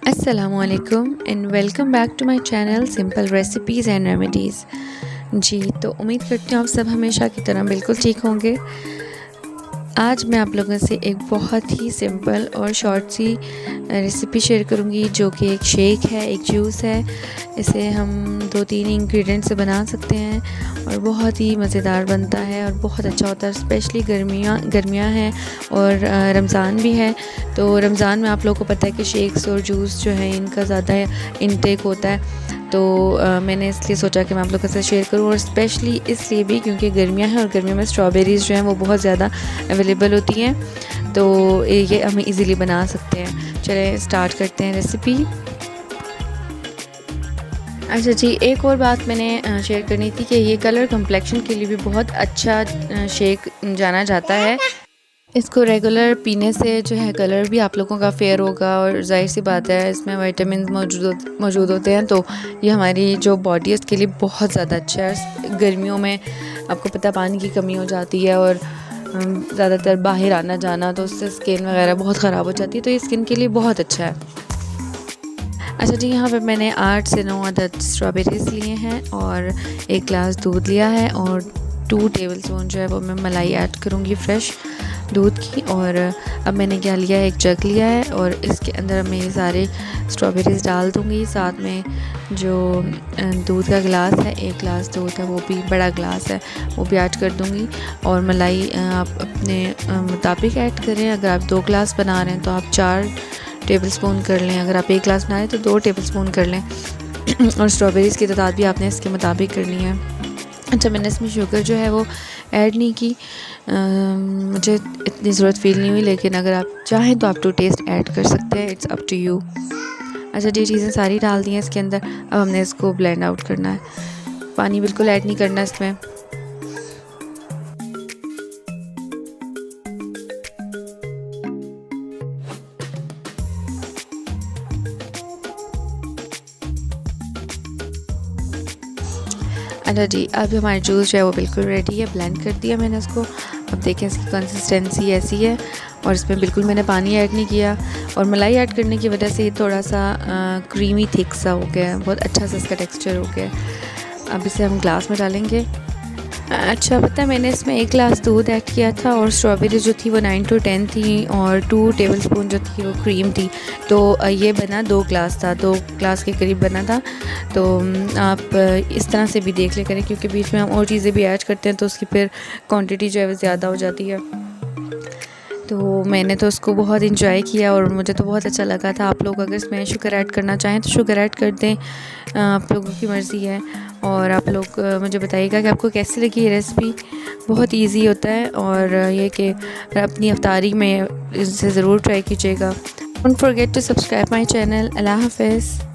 अस्सलामुअलैकुम and welcome back to my channel simple recipes and remedies. जी तो उम्मीद करती हूँ आप सब हमेशा की तरह बिल्कुल ठीक होंगे। आज मैं आप लोगों से एक बहुत ही सिंपल और शॉर्ट सी रेसिपी शेयर करूँगी जो कि एक शेक है, एक जूस है। इसे हम 2-3 इंग्रेडिएंट से बना सकते हैं और बहुत ही मज़ेदार बनता है और बहुत अच्छा होता है। स्पेशली गर्मियाँ हैं और रमज़ान भी है, तो रमज़ान में आप लोगों को पता है कि शेक्स और जूस जो है इनका ज़्यादा इंटेक होता है। तो मैंने इसलिए सोचा कि मैं आप लोगों के साथ शेयर करूं, और स्पेशली इसलिए भी क्योंकि गर्मियां हैं और गर्मियों में स्ट्रॉबेरीज़ जो हैं वो बहुत ज़्यादा अवेलेबल होती हैं, तो ये हम इजीली बना सकते हैं। चलें स्टार्ट करते हैं रेसिपी। अच्छा जी, एक और बात मैंने शेयर करनी थी कि ये कलर कम्प्लेक्शन के लिए भी बहुत अच्छा शेक जाना जाता है। इसको रेगुलर पीने से जो है कलर भी आप लोगों का फेयर होगा, और जाहिर सी बात है इसमें विटामिन मौजूद होते हैं, तो ये हमारी जो बॉडी है उसके लिए बहुत ज़्यादा अच्छा है। गर्मियों में आपको पता पानी की कमी हो जाती है और ज़्यादातर बाहर आना जाना, तो उससे स्किन वगैरह बहुत ख़राब हो जाती है, तो ये स्किन के लिए बहुत अच्छा है। अच्छा जी, यहाँ पर मैंने 8 से 9 अदद स्ट्रॉबेरीज़ लिए हैं और 1 गिलास दूध लिया है, और 2 टेबलस्पून जो है वो मैं मलाई ऐड करूँगी फ्रेश दूध की। और अब मैंने क्या लिया है, एक जग लिया है और इसके अंदर मैं ये सारे स्ट्रॉबेरीज़ डाल दूँगी। साथ में जो दूध का गिलास है, 1 गिलास दूध है, वो भी बड़ा गिलास है, वो भी ऐड कर दूँगी। और मलाई आप अपने मुताबिक ऐड करें। अगर आप 2 गिलास बना रहे हैं तो आप 4 टेबलस्पून कर लें, अगर आप 1 गिलास बना रहे हैं तो 2 टेबलस्पून कर लें। और स्ट्रॉबेरीज़ की तादाद भी आपने इसके मुताबिक करनी है। अच्छा, मैंने इसमें शुगर जो है वो ऐड नहीं की, मुझे इतनी ज़रूरत फ़ील नहीं हुई, लेकिन अगर आप चाहें तो आप टू टेस्ट ऐड कर सकते हैं, इट्स अप टू यू। अच्छा, ये चीज़ें सारी डाल दी हैं इसके अंदर। अब हमने इसको ब्लेंड आउट करना है, पानी बिल्कुल ऐड नहीं करना इसमें। अच्छा जी, अब हमारा जूस जो है वो बिल्कुल रेडी है, ब्लेंड कर दिया मैंने इसको। अब देखें इसकी कंसिस्टेंसी ऐसी है, और इसमें बिल्कुल मैंने पानी ऐड नहीं किया, और मलाई ऐड करने की वजह से ये थोड़ा सा क्रीमी थिक सा हो गया है, बहुत अच्छा सा इसका टेक्सचर हो गया है। अब इसे हम ग्लास में डालेंगे। अच्छा, पता है मैंने इसमें 1 गिलास दूध ऐड किया था, और स्ट्रॉबेरी जो थी वो 9 to 10 थी, और 2 टेबलस्पून जो थी वो क्रीम थी। तो ये बना 2 गिलास था, 2 गिलास के करीब बना था। तो आप इस तरह से भी देख ले करें, क्योंकि बीच में हम और चीज़ें भी ऐड करते हैं तो उसकी फिर क्वांटिटी जो है वो ज़्यादा हो जाती है। तो मैंने तो उसको बहुत इंजॉय किया और मुझे तो बहुत अच्छा लगा था। आप लोग अगर इसमें शुगर ऐड करना चाहें तो शुगर ऐड कर दें, आप लोगों की मर्ज़ी है। और आप लोग मुझे बताइएगा कि आपको कैसी लगी ये रेसिपी। बहुत इजी होता है, और ये कि अपनी अफ्तारी में इसे ज़रूर ट्राई कीजिएगा। Don't forget to subscribe my channel. अल्लाह हाफ़िज़।